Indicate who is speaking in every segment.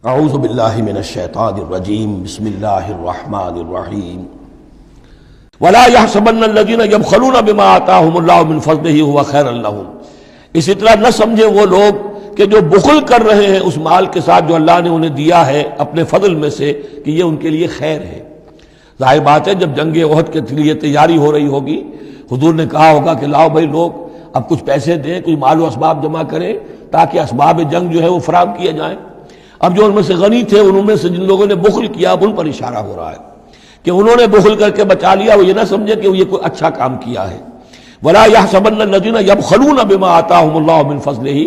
Speaker 1: اعوذ باللہ من الشیطان الرجیم بسم اللہ الرحمن الرحیم ولا يحسبن الذين يبخلون بما آتاهم الله من فضله هو خيرا لهم، اسی طرح نہ سمجھے وہ لوگ کہ جو بخل کر رہے ہیں اس مال کے ساتھ جو اللہ نے انہیں دیا ہے اپنے فضل میں سے، کہ یہ ان کے لیے خیر ہے۔ ظاہر بات ہے جب جنگ احد کے لیے تیاری ہو رہی ہوگی، حضور نے کہا ہوگا کہ لاؤ بھائی لوگ اب کچھ پیسے دیں، کچھ مال و اسباب جمع کریں تاکہ اسباب جنگ جو ہے وہ فراہم کیے جائیں۔ اب جو ان میں سے غنی تھے، ان میں سے جن لوگوں نے بخل کیا، اب ان پر اشارہ ہو رہا ہے کہ انہوں نے بخل کر کے بچا لیا، وہ یہ نہ سمجھے کہ یہ کوئی اچھا کام کیا ہے۔ وَلَا يَحْسَبَنَّ الَّذِينَ يَبْخَلُونَ بِمَا آتَاهُمُ اللَّهُ مِنْ فَضْلِهِ،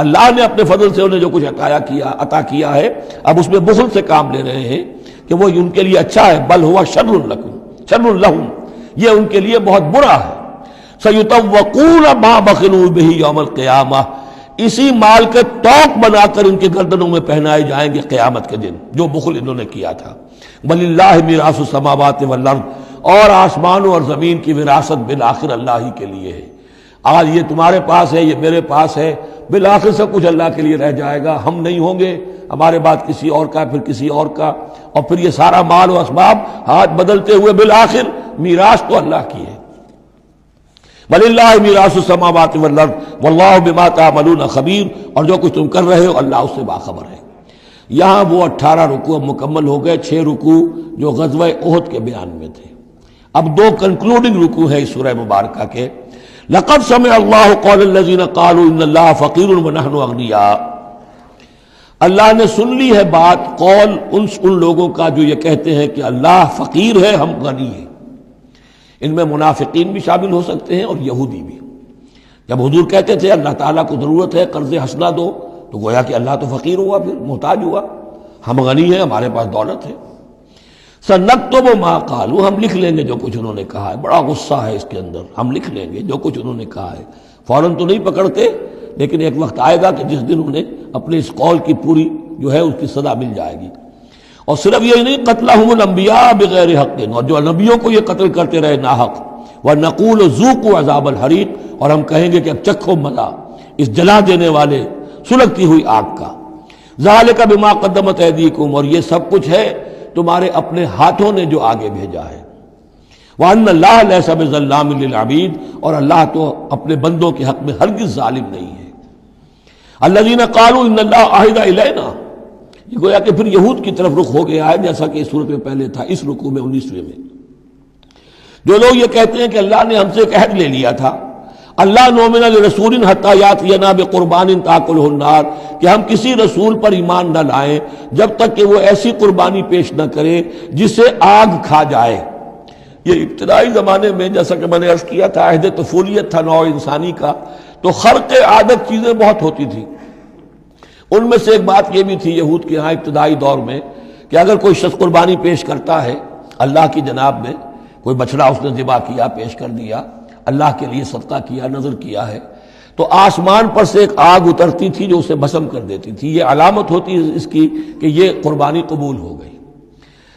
Speaker 1: اللہ نے اپنے فضل سے انہیں جو کچھ عطا کیا ہے، اب اس میں بخل سے کام لے رہے ہیں کہ وہ ان کے لیے اچھا ہے۔ بل هو شر لهم، یہ ان کے لیے بہت برا ہے۔ سَيُطَوَّقُونَ مَا بَخِلُوا بِهِ يَوْمَ الْقِيَامَةِ، اسی مال کے توق بنا کر ان کے گردنوں میں پہنائے جائیں گے قیامت کے دن، جو بخل انہوں نے کیا تھا۔ وَلِلَّهِ مِيرَاثُ السَّمَاوَاتِ وَالْأَرْضِ، اور آسمانوں اور زمین کی وراثت بالآخر اللہ ہی کے لیے ہے۔ آج یہ تمہارے پاس ہے، یہ میرے پاس ہے، بالآخر سب کچھ اللہ کے لیے رہ جائے گا، ہم نہیں ہوں گے، ہمارے بعد کسی اور کا، پھر کسی اور کا، اور پھر یہ سارا مال و اسباب ہاتھ بدلتے ہوئے بالآخر میراث تو اللہ کی ہے۔ وَلِلَّهِ مِيرَاثُ السَّمَاوَاتِ وَالْأَرْضِ وَاللَّهُ بِمَا تَعْمَلُونَ خَبِيرٌ، اور جو کچھ تم کر رہے ہو اللہ اس سے باخبر ہے۔ یہاں وہ 18 رکوع مکمل ہو گئے، 6 رکوع جو غزوہ احد کے بیان میں تھے۔ اب 2 کنکلوڈنگ رکوع ہے اس سورہ مبارکہ کے۔ لَقَدْ سَمِعَ اللَّهُ قَوْلَ الَّذِينَ قَالُوا إِنَّ اللَّهَ فَقِيرٌ وَنَحْنُ أَغْنِيَاءُ، اللہ نے سن لی ہے بات، قول ان لوگوں کا جو یہ کہتے ہیں کہ اللہ فقیر ہے، ہم غنی ہیں۔ ان میں منافقین بھی شامل ہو سکتے ہیں اور یہودی بھی۔ جب حضور کہتے تھے اللہ تعالیٰ کو ضرورت ہے قرض حسنہ دو، تو گویا کہ اللہ تو فقیر ہوا، پھر محتاج ہوا، ہم غنی ہیں، ہمارے پاس دولت ہے۔ سَنَكْتُبُ مَا قَالُوا، ہم لکھ لیں گے جو کچھ انہوں نے کہا ہے۔ بڑا غصہ ہے اس کے اندر، ہم لکھ لیں گے جو کچھ انہوں نے کہا ہے۔ فوراً تو نہیں پکڑتے، لیکن ایک وقت آئے گا کہ جس دن انہیں اپنے اس قول کی پوری جو ہے اس کی سزا مل جائے گی۔ اور صرف یہ نہیں، قتلہم الانبیاء بغیر حق، اور جو نبیوں کو یہ قتل کرتے رہے ناحق، وَنَقُولُ ذُوقُوا عَذَابَ الْحَرِيقِ، اور ہم کہیں گے کہ اب چکھو مزہ اس جلا دینے والے سلگتی ہوئی آگ کا۔ ذَلِكَ بِمَا قَدَّمَتْ أَيْدِيكُمْ، اور یہ سب کچھ ہے تمہارے اپنے ہاتھوں نے جو آگے بھیجا ہے۔ وَأَنَّ اللَّهَ لَيْسَ بِظَلَّامٍ لِّلْعَبِيدِ، اور اللہ تو اپنے بندوں کے حق میں ہرگز ظالم نہیں ہے۔ الَّذِينَ قَالُوا إِنَّ اللَّهَ عَهِدَ إِلَيْنَا، یہ گویا کہ پھر یہود کی طرف رخ ہو گیا ہے، جیسا کہ اس صورت میں پہلے تھا، اس رکوع میں 19ویں میں۔ جو لوگ یہ کہتے ہیں کہ اللہ نے ہم سے ایک عہد لے لیا تھا، اللہ نؤمن لرسول حتی یاتینا بقربان تاکلہ النار، کہ ہم کسی رسول پر ایمان نہ لائیں جب تک کہ وہ ایسی قربانی پیش نہ کرے جسے آگ کھا جائے۔ یہ ابتدائی زمانے میں، جیسا کہ میں نے عرض کیا تھا، عہد طفولیت تھا نوع انسانی کا، تو خرق عادت چیزیں بہت ہوتی تھی۔ ان میں سے ایک بات یہ بھی تھی یہود کے ہاں ابتدائی دور میں کہ اگر کوئی شخص قربانی پیش کرتا ہے اللہ کی جناب میں، کوئی بچڑا اس نے ذبح کیا، پیش کر دیا، اللہ کے لیے صدقہ کیا، نذر کیا ہے، تو آسمان پر سے ایک آگ اترتی تھی جو اسے بھسم کر دیتی تھی۔ یہ علامت ہوتی ہے اس کی کہ یہ قربانی قبول ہو گئی۔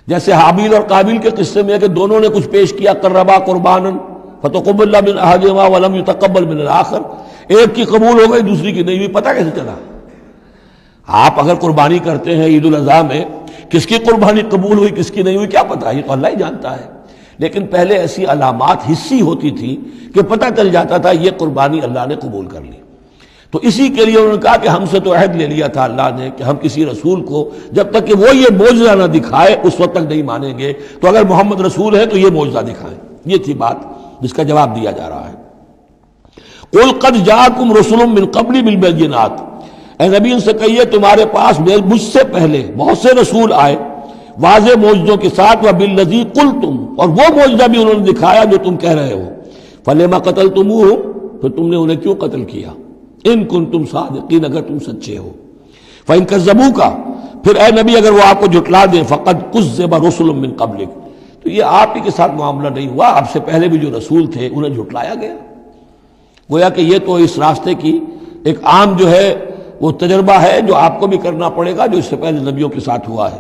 Speaker 1: جیسے حابیل اور قابیل کے قصے میں ہے کہ دونوں نے کچھ پیش کیا، قربا قربانا فتقبل من احدہما ولم یتقبل من الآخر، ایک کی قبول ہو گئی دوسری کی نہیں ہوئی۔ پتہ کیسے چلا؟ آپ اگر قربانی کرتے ہیں عید الاضحیٰ میں، کس کی قربانی قبول ہوئی کس کی نہیں ہوئی کیا پتہ، یہ تو اللہ ہی جانتا ہے۔ لیکن پہلے ایسی علامات حسی ہوتی تھی کہ پتہ چل جاتا تھا یہ قربانی اللہ نے قبول کر لی۔ تو اسی کے لیے انہوں نے کہا کہ ہم سے تو عہد لے لیا تھا اللہ نے کہ ہم کسی رسول کو جب تک کہ وہ یہ معجزہ نہ دکھائے اس وقت تک نہیں مانیں گے، تو اگر محمد رسول ہے تو یہ معجزہ دکھائیں۔ یہ تھی بات جس کا جواب دیا جا رہا ہے۔ قُلْ قَدْ جَاءَكُمْ رُسُلٌ مِّن قَبْلِي بِالْبَيِّنَاتِ، اے نبی ان سے کہیے تمہارے پاس مجھ سے پہلے بہت سے رسول آئے واضح معجزوں کے ساتھ، وَبِالَّذِي قُلْتُمْ، اور وہ معجزہ بھی انہوں نے دکھایا جو تم کہہ رہے ہو۔ فَلِمَ قَتَلْتُمُوهُمْ، پھر تم نے انہیں کیوں قتل کیا؟ إِن كُنتُمْ صَادِقِينَ، اگر تم سچے ہو۔ فَإِن كَذَّبُوكَ، پھر اے نبی اگر وہ آپ کو جھٹلا دیں، فَقَدْ كُذِّبَ رُسُلٌ مِّن قَبْلِكَ، تو یہ آپ ہی کے ساتھ معاملہ نہیں ہوا، آپ سے پہلے بھی جو رسول تھے انہیں جھٹلایا گیا۔ گویا کہ یہ تو اس راستے کی ایک عام جو ہے وہ تجربہ ہے جو آپ کو بھی کرنا پڑے گا، جو اس سے پہلے نبیوں کے ساتھ ہوا ہے۔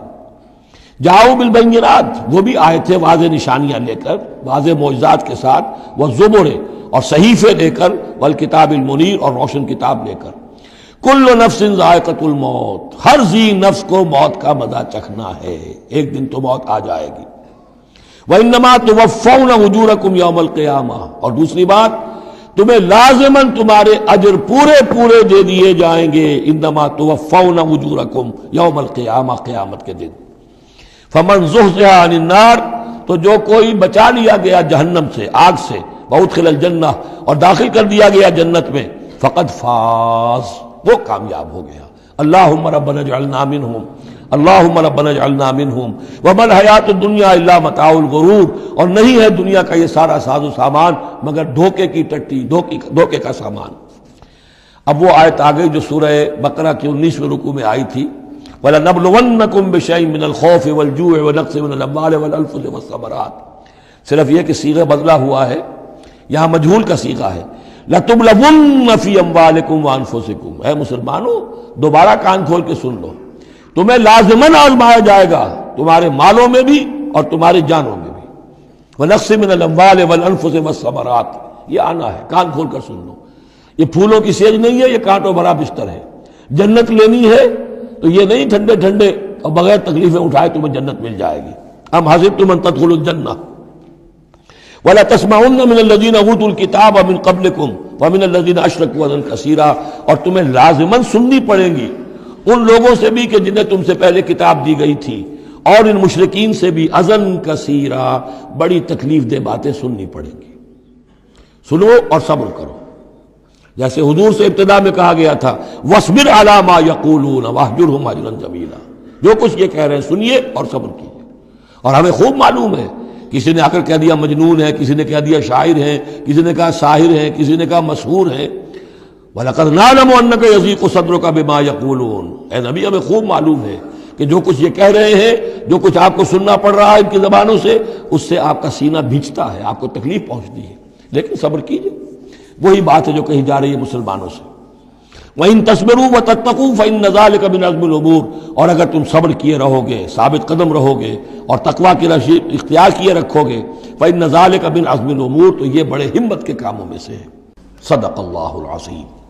Speaker 1: جاؤ بالبینات، وہ بھی آئے تھے واضح نشانیاں لے کر، واضح معجزات کے ساتھ، والزبر، اور صحیفے لے کر، والکتاب المنیر، اور روشن کتاب لے کر۔ کل نفس ذائقۃ الموت، ہر ذی نفس کو موت کا مزہ چکھنا ہے، ایک دن تو موت آ جائے گی۔ وَإِنَّمَا تُوَفَّوْنَ أُجُورَكُمْ يَوْمَ الْقِيَامَةِ، اور دوسری بات، تمہیں لازماً تمہارے اجر پورے پورے دے دیے جائیں گے۔ انما توفون اجورکم یوم القیامہ، قیامت کے دن۔ فمن زحزح عن النار، تو جو کوئی بچا لیا گیا جہنم سے، آگ سے، وادخل الجنہ، اور داخل کر دیا گیا جنت میں، فقد فاز، وہ کامیاب ہو گیا۔ اللہم ربنا اجعلنا منہم، اللہم ربنا اجعلنا منہم، وما الحیات الدنیا الا متاع الغرور، اور نہیں ہے دنیا کا یہ سارا ساز و سامان مگر دھوکے کی ٹٹی، دھوکے کا سامان۔ اب وہ آیت آ گئی جو سورہ بقرہ کی 19ویں رکوع میں آئی تھی، وَلَنَبْلُوَنَّكُمْ بِشَيْءٍ مِّنَ الْخَوْفِ وَالْجُوعِ وَنَقْصٍ مِّنَ الْأَمْوَالِ وَالْأَنفُسِ وَالثَّمَرَاتِ، صرف یہ کہ صیغہ بدلا ہوا ہے، یہاں مجہول کا صیغہ ہے۔ لَتُبْلَوُنَّ فِي أَمْوَالِكُمْ وَأَنفُسِكُمْ، اے مسلمانوں دوبارہ کان کھول کے سن لو، تمہیں لازماً آزمایا جائے گا، تمہارے مالوں میں بھی اور تمہاری جانوں میں بھی۔ وَنَقْصٍ مِّنَ الْأَمْوَالِ وَالْأَنفُسِ وَالثَّمَرَاتِ، یہ آنا ہے، کان کھول کر سن لو۔ یہ پھولوں کی سیج نہیں ہے، یہ کانٹوں بھرا بستر ہے۔ جنت لینی ہے تو یہ نہیں ٹھنڈے ٹھنڈے اور بغیر تکلیفیں اٹھائے تمہیں جنت مل جائے گی۔ ام حسبتم ان تدخلوا الجنہ ولا تسمعن من الذين اوتوا الكتاب من قبلكم ومن الذين اشركوا اذى كثيرا، اور تمہیں لازماً سننی پڑے گی ان لوگوں سے بھی کہ جنہیں تم سے پہلے کتاب دی گئی تھی، اور ان مشرکین سے بھی اذًا کثیرا، بڑی تکلیف دہ باتیں سننی پڑیں گی۔ سنو اور صبر کرو، جیسے حضور سے ابتدا میں کہا گیا تھا وَاصْبِرْ عَلَىٰ مَا يَقُولُونَ وَاهْجُرْهُمْ هَجْرًا جَمِيلًا، جو کچھ یہ کہہ رہے ہیں سنیے اور صبر کیجیے۔ اور ہمیں خوب معلوم ہے، کسی نے آ کر کہہ دیا مجنون ہے، کسی نے کہہ دیا شاعر ہے، کسی نے کہا ساحر ہے، کسی نے کہا مسحور ہے۔ وَلَقَدْ نَعْلَمُ أَنَّكَ يَضِيقُ صَدْرُكَ بِمَا يَقُولُونَ، اے نبی ہمیں خوب معلوم ہے کہ جو کچھ یہ کہہ رہے ہیں، جو کچھ آپ کو سننا پڑ رہا ہے ان کی زبانوں سے، اس سے آپ کا سینہ بھیجتا ہے، آپ کو تکلیف پہنچتی ہے، لیکن صبر کیجیے۔ وہی بات ہے جو کہی جا رہی ہے مسلمانوں سے، وَإِن تَصْبِرُوا وَتَتَّقُوا فَإِنَّ ذَلِكَ مِنْ عَزْمِ الْأُمُورِ، اور اگر تم صبر کیے رہو گے، ثابت قدم رہو گے اور تقویٰ کی راہ اختیار کیے رکھو گے، فَإِنَّ ذَلِكَ مِنْ عَزْمِ الْأُمُورِ، تو یہ بڑے ہمت کے کاموں میں سے ہے۔ صدق اللہ العظیم۔